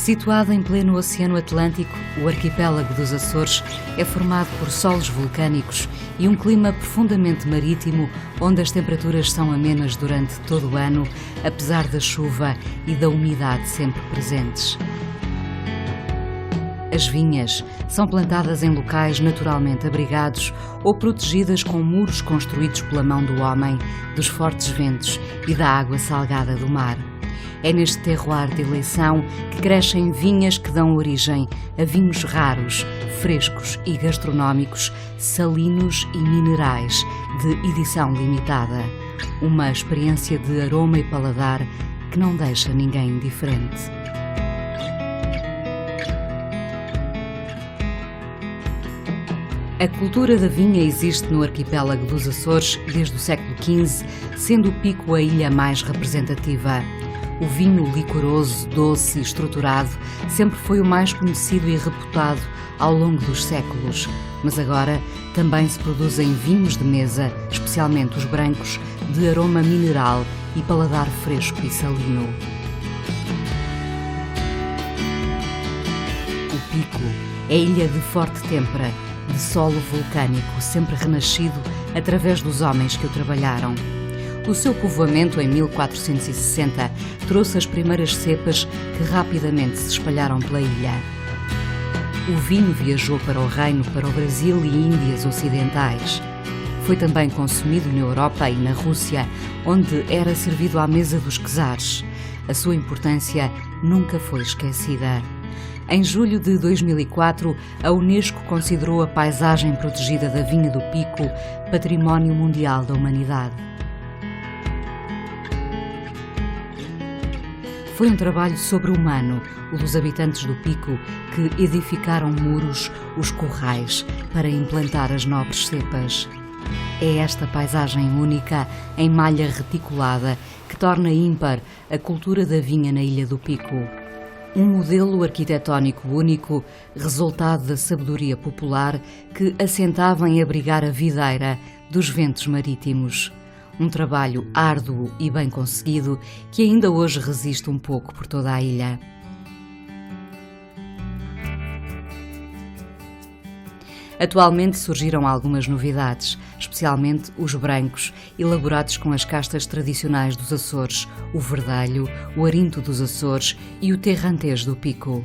Situado em pleno Oceano Atlântico, o arquipélago dos Açores é formado por solos vulcânicos e um clima profundamente marítimo, onde as temperaturas são amenas durante todo o ano, apesar da chuva e da umidade sempre presentes. As vinhas são plantadas em locais naturalmente abrigados ou protegidas com muros construídos pela mão do homem, dos fortes ventos e da água salgada do mar. É neste terroir de eleição que crescem vinhas que dão origem a vinhos raros, frescos e gastronómicos, salinos e minerais, de edição limitada. Uma experiência de aroma e paladar que não deixa ninguém indiferente. A cultura da vinha existe no arquipélago dos Açores desde o século XV, sendo o Pico a ilha mais representativa. O vinho licoroso, doce e estruturado sempre foi o mais conhecido e reputado ao longo dos séculos, mas agora também se produzem vinhos de mesa, especialmente os brancos, de aroma mineral e paladar fresco e salino. O Pico é ilha de forte têmpera, de solo vulcânico, sempre renascido através dos homens que o trabalharam. O seu povoamento em 1460 trouxe as primeiras cepas que rapidamente se espalharam pela ilha. O vinho viajou para o Reino, para o Brasil e Índias Ocidentais. Foi também consumido na Europa e na Rússia, onde era servido à mesa dos czares. A sua importância nunca foi esquecida. Em julho de 2004, a Unesco considerou a paisagem protegida da vinha do Pico Património Mundial da Humanidade. Foi um trabalho sobre-humano, o dos habitantes do Pico, que edificaram muros, os currais, para implantar as nobres cepas. É esta paisagem única, em malha reticulada, que torna ímpar a cultura da vinha na Ilha do Pico. Um modelo arquitetónico único, resultado da sabedoria popular que assentava em abrigar a videira dos ventos marítimos. Um trabalho árduo e bem conseguido que ainda hoje resiste um pouco por toda a ilha. Atualmente surgiram algumas novidades, especialmente os brancos, elaborados com as castas tradicionais dos Açores, o verdelho, o arinto dos Açores e o terrantês do Pico.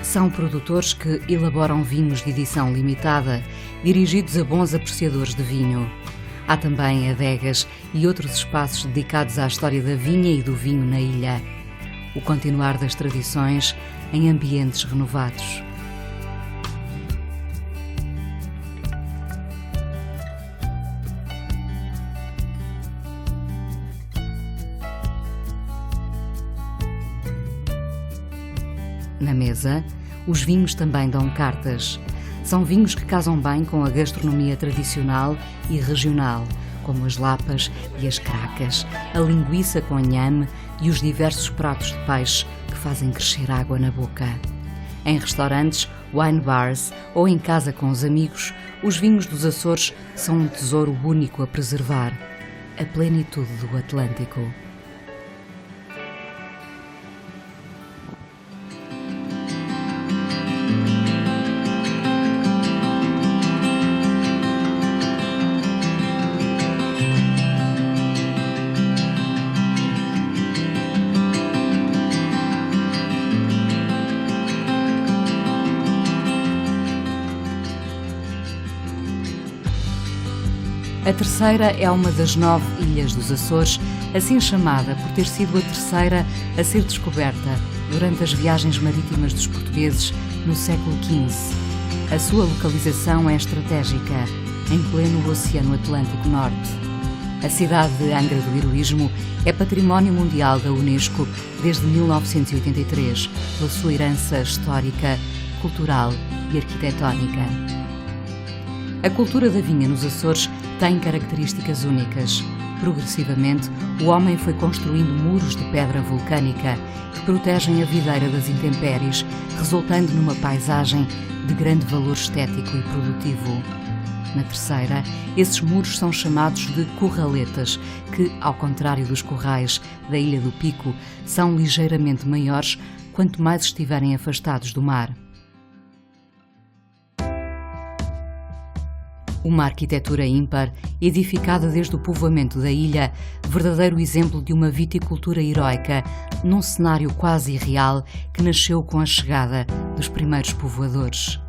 São produtores que elaboram vinhos de edição limitada, dirigidos a bons apreciadores de vinho. Há também adegas e outros espaços dedicados à história da vinha e do vinho na ilha. O continuar das tradições em ambientes renovados. Na mesa, os vinhos também dão cartas. São vinhos que casam bem com a gastronomia tradicional e regional, como as lapas e as cracas, a linguiça com inhame e os diversos pratos de peixe que fazem crescer água na boca. Em restaurantes, wine bars ou em casa com os amigos, os vinhos dos Açores são um tesouro único a preservar, a plenitude do Atlântico. A terceira é uma das 9 ilhas dos Açores, assim chamada por ter sido a terceira a ser descoberta durante as viagens marítimas dos portugueses no século XV. A sua localização é estratégica, em pleno Oceano Atlântico Norte. A cidade de Angra do Heroísmo é Património Mundial da Unesco desde 1983, pela sua herança histórica, cultural e arquitetónica. A cultura da vinha nos Açores tem características únicas. Progressivamente, o homem foi construindo muros de pedra vulcânica que protegem a videira das intempéries, resultando numa paisagem de grande valor estético e produtivo. Na Terceira, esses muros são chamados de corraletas, que, ao contrário dos corrais da Ilha do Pico, são ligeiramente maiores quanto mais estiverem afastados do mar. Uma arquitetura ímpar, edificada desde o povoamento da ilha, verdadeiro exemplo de uma viticultura heroica, num cenário quase irreal que nasceu com a chegada dos primeiros povoadores.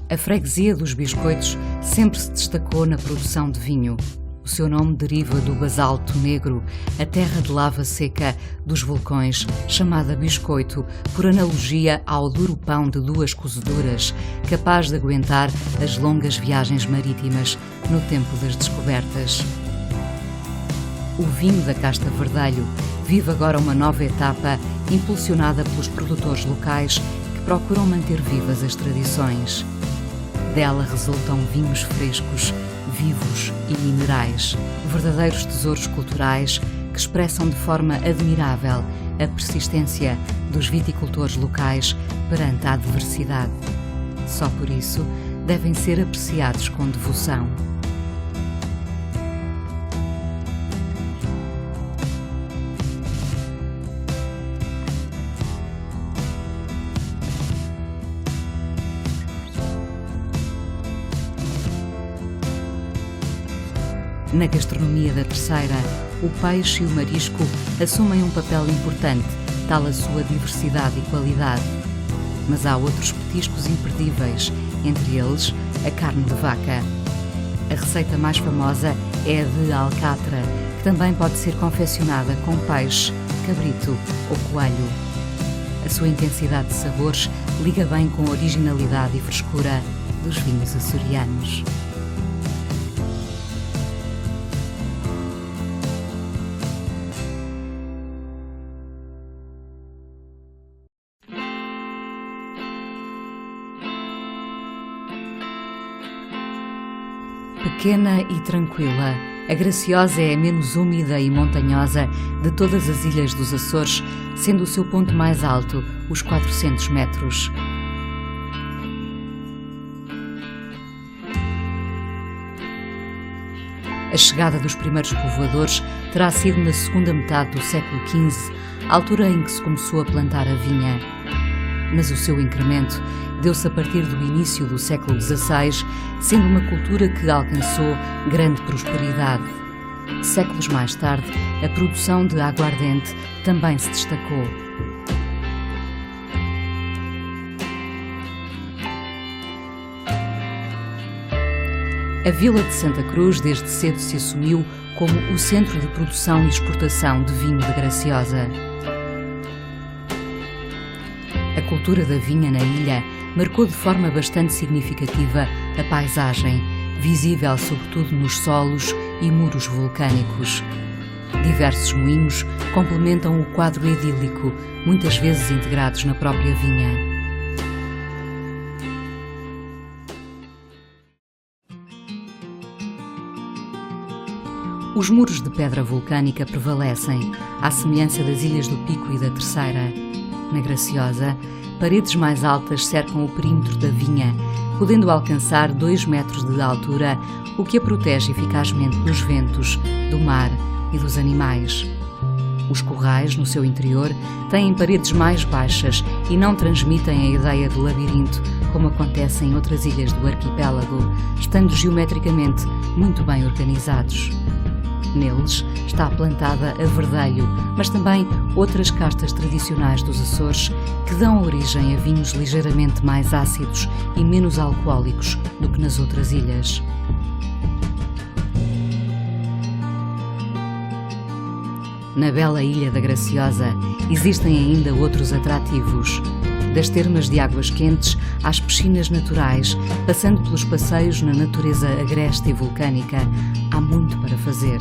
A freguesia dos Biscoitos sempre se destacou na produção de vinho. O seu nome deriva do basalto negro, a terra de lava seca dos vulcões, chamada biscoito, por analogia ao duro pão de duas cozeduras, capaz de aguentar as longas viagens marítimas no tempo das descobertas. O vinho da Casta Verdelho vive agora uma nova etapa, impulsionada pelos produtores locais que procuram manter vivas as tradições. Dela resultam vinhos frescos, vivos e minerais, verdadeiros tesouros culturais que expressam de forma admirável a persistência dos viticultores locais perante a adversidade. Só por isso devem ser apreciados com devoção. Na gastronomia da Terceira, o peixe e o marisco assumem um papel importante, tal a sua diversidade e qualidade. Mas há outros petiscos imperdíveis, entre eles a carne de vaca. A receita mais famosa é a de alcatra, que também pode ser confeccionada com peixe, cabrito ou coelho. A sua intensidade de sabores liga bem com a originalidade e frescura dos vinhos açorianos. Pequena e tranquila, a Graciosa é a menos úmida e montanhosa de todas as ilhas dos Açores, sendo o seu ponto mais alto os 400 metros. A chegada dos primeiros povoadores terá sido na segunda metade do século XV, altura em que se começou a plantar a vinha. Mas o seu incremento deu-se a partir do início do século XVI, sendo uma cultura que alcançou grande prosperidade. Séculos mais tarde, a produção de aguardente também se destacou. A vila de Santa Cruz desde cedo se assumiu como o centro de produção e exportação de vinho da Graciosa. A cultura da vinha na ilha marcou de forma bastante significativa a paisagem, visível sobretudo nos solos e muros vulcânicos. Diversos moinhos complementam o quadro idílico, muitas vezes integrados na própria vinha. Os muros de pedra vulcânica prevalecem, à semelhança das Ilhas do Pico e da Terceira. Na Graciosa, paredes mais altas cercam o perímetro da vinha, podendo alcançar 2 metros de altura, o que a protege eficazmente dos ventos, do mar e dos animais. Os corrais, no seu interior, têm paredes mais baixas e não transmitem a ideia de labirinto, como acontece em outras ilhas do arquipélago, estando geometricamente muito bem organizados. Neles está plantada a verdelho, mas também outras castas tradicionais dos Açores que dão origem a vinhos ligeiramente mais ácidos e menos alcoólicos do que nas outras ilhas. Na bela ilha da Graciosa existem ainda outros atrativos. Das termas de águas quentes às piscinas naturais, passando pelos passeios na natureza agreste e vulcânica, há muito para fazer.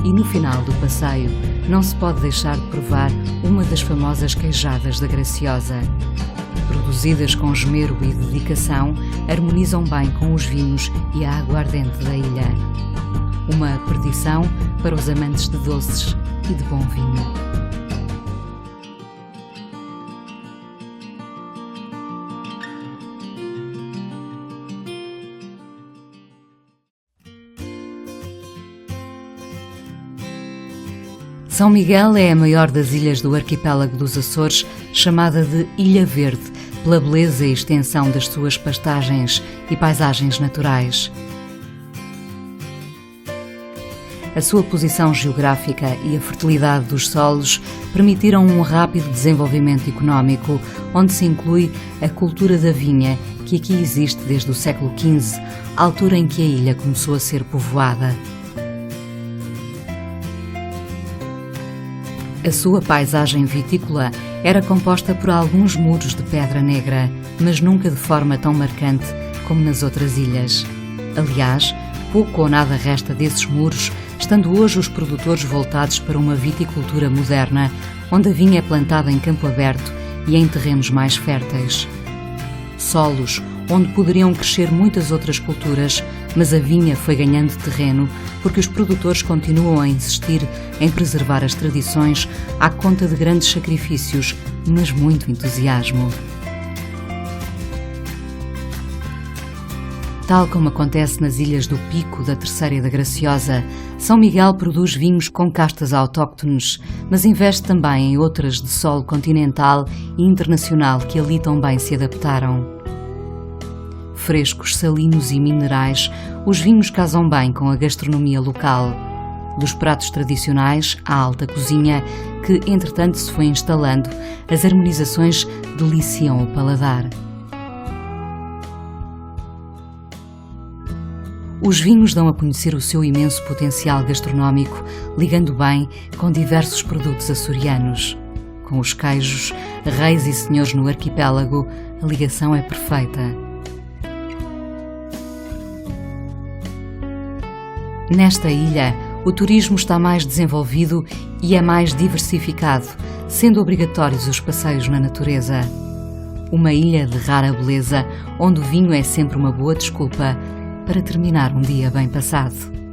E no final do passeio, não se pode deixar de provar uma das famosas queijadas da Graciosa. Produzidas com esmero e dedicação, harmonizam bem com os vinhos e a aguardente da ilha. Uma perdição para os amantes de doces e de bom vinho. São Miguel é a maior das ilhas do arquipélago dos Açores, chamada de Ilha Verde, pela beleza e extensão das suas pastagens e paisagens naturais. A sua posição geográfica e a fertilidade dos solos permitiram um rápido desenvolvimento económico, onde se inclui a cultura da vinha, que aqui existe desde o século XV, altura em que a ilha começou a ser povoada. A sua paisagem vitícola era composta por alguns muros de pedra negra, mas nunca de forma tão marcante como nas outras ilhas. Aliás, pouco ou nada resta desses muros, estando hoje os produtores voltados para uma viticultura moderna, onde a vinha é plantada em campo aberto e em terrenos mais férteis. Solos onde poderiam crescer muitas outras culturas, mas a vinha foi ganhando terreno porque os produtores continuam a insistir em preservar as tradições à conta de grandes sacrifícios, mas muito entusiasmo. Tal como acontece nas ilhas do Pico, da Terceira e da Graciosa, São Miguel produz vinhos com castas autóctones, mas investe também em outras de solo continental e internacional que ali também se adaptaram. Frescos, salinos e minerais, os vinhos casam bem com a gastronomia local. Dos pratos tradicionais à alta cozinha, que entretanto se foi instalando, as harmonizações deliciam o paladar. Os vinhos dão a conhecer o seu imenso potencial gastronómico, ligando bem com diversos produtos açorianos. Com os queijos, reis e senhores no arquipélago, a ligação é perfeita. Nesta ilha, o turismo está mais desenvolvido e é mais diversificado, sendo obrigatórios os passeios na natureza. Uma ilha de rara beleza, onde o vinho é sempre uma boa desculpa para terminar um dia bem passado.